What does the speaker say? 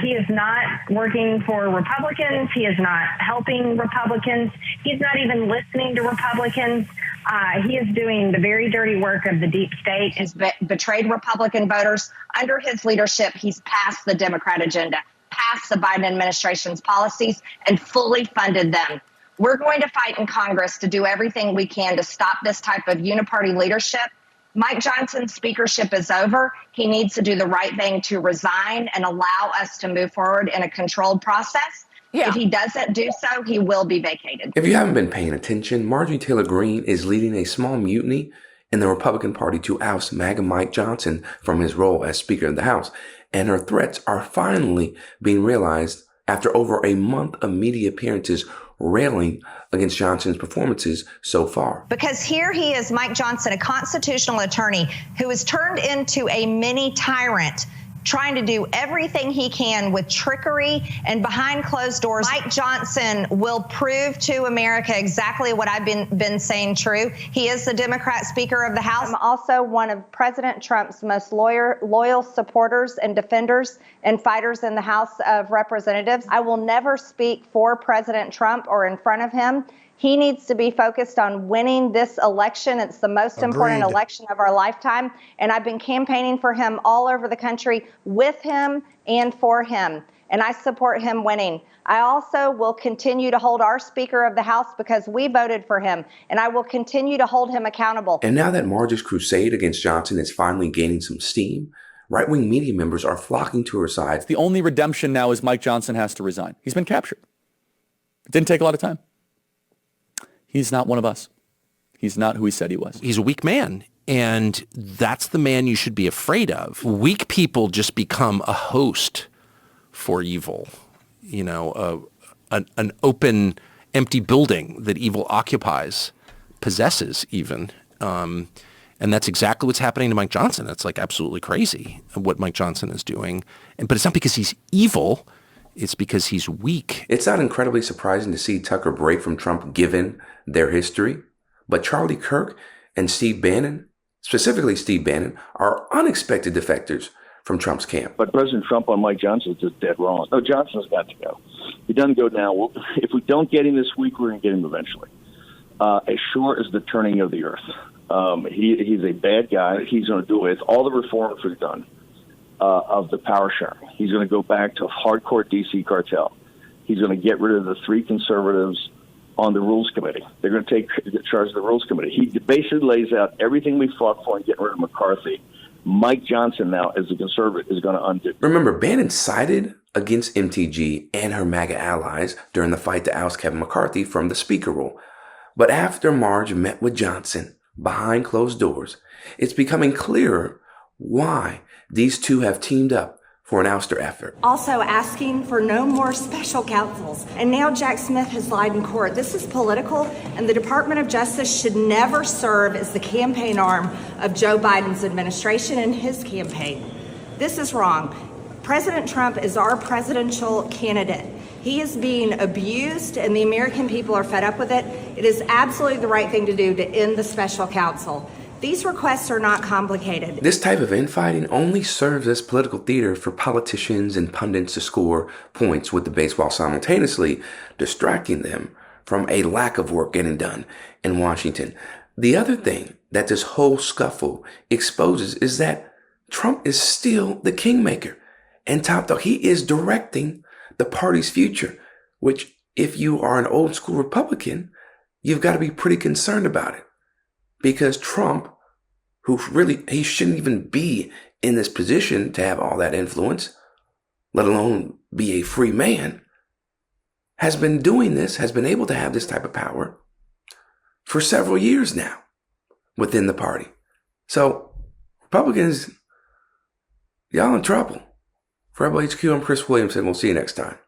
He is not working for Republicans. He is not helping Republicans. He's not even listening to Republicans. He is doing the very dirty work of the deep state. He's betrayed Republican voters. Under his leadership, he's passed the Democrat agenda, passed the Biden administration's policies, and fully funded them. We're going to fight in Congress to do everything we can to stop this type of uniparty leadership. Mike Johnson's speakership is over. He needs to do the right thing to resign and allow us to move forward in a controlled process. Yeah. If he doesn't do so, he will be vacated. If you haven't been paying attention, Marjorie Taylor Greene is leading a small mutiny in the Republican Party to oust MAGA Mike Johnson from his role as Speaker of the House. And her threats are finally being realized after over a month of media appearances railing against Johnson's performances so far. Because here he is, Mike Johnson, a constitutional attorney who has turned into a mini tyrant, trying to do everything he can with trickery and behind closed doors. Mike Johnson will prove to America exactly what I've been saying true. He is the Democrat Speaker of the House. I'm also one of President Trump's most loyal supporters and defenders and fighters in the House of Representatives. I will never speak for President Trump or in front of him. He needs to be focused on winning this election. It's the most important election of our lifetime. And I've been campaigning for him all over the country, with him and for him. And I support him winning. I also will continue to hold our Speaker of the House because we voted for him. And I will continue to hold him accountable. And now that Marge's crusade against Johnson is finally gaining some steam, right-wing media members are flocking to her side. The only redemption now is Mike Johnson has to resign. He's been captured. It didn't take a lot of time. He's not one of us. He's not who he said he was. He's a weak man, and that's the man you should be afraid of. Weak people just become a host for evil, you know, an open, empty building that evil occupies, possesses even. And that's exactly what's happening to Mike Johnson. It's like absolutely crazy what Mike Johnson is doing. But it's not because he's evil. It's because he's weak. It's not incredibly surprising to see Tucker break from Trump given their history, but Charlie Kirk and Steve Bannon, specifically Steve Bannon, are unexpected defectors from Trump's camp. But President Trump on Mike Johnson is just dead wrong. No, Johnson's got to go. He doesn't go now. If we don't get him this week, we're going to get him eventually. As sure as the turning of the earth. He's a bad guy. He's going to do it. All the reforms we've done of the power sharing. He's going to go back to a hardcore D.C. cartel. He's going to get rid of the three conservatives on the Rules Committee. They're going to take charge of the Rules Committee. He basically lays out everything we fought for in getting rid of McCarthy. Mike Johnson now, as a conservative, is going to undo. Remember, Bannon sided against MTG and her MAGA allies during the fight to oust Kevin McCarthy from the Speaker role. But after Marge met with Johnson behind closed doors, it's becoming clearer why these two have teamed up for an ouster effort. Also asking for no more special counsels. And now Jack Smith has lied in court. This is political, and the Department of Justice should never serve as the campaign arm of Joe Biden's administration and his campaign. This is wrong. President Trump is our presidential candidate. He is being abused, and the American people are fed up with it. It is absolutely the right thing to do to end the special counsel. These requests are not complicated. This type of infighting only serves as political theater for politicians and pundits to score points with the base while simultaneously distracting them from a lack of work getting done in Washington. The other thing that this whole scuffle exposes is that Trump is still the kingmaker and top dog. He is directing the party's future, which if you are an old school Republican, you've got to be pretty concerned about it. Because Trump, who really, he shouldn't even be in this position to have all that influence, let alone be a free man, has been doing this, has been able to have this type of power for several years now within the party. So Republicans, y'all in trouble. For Rebel HQ, I'm Chris Williamson. We'll see you next time.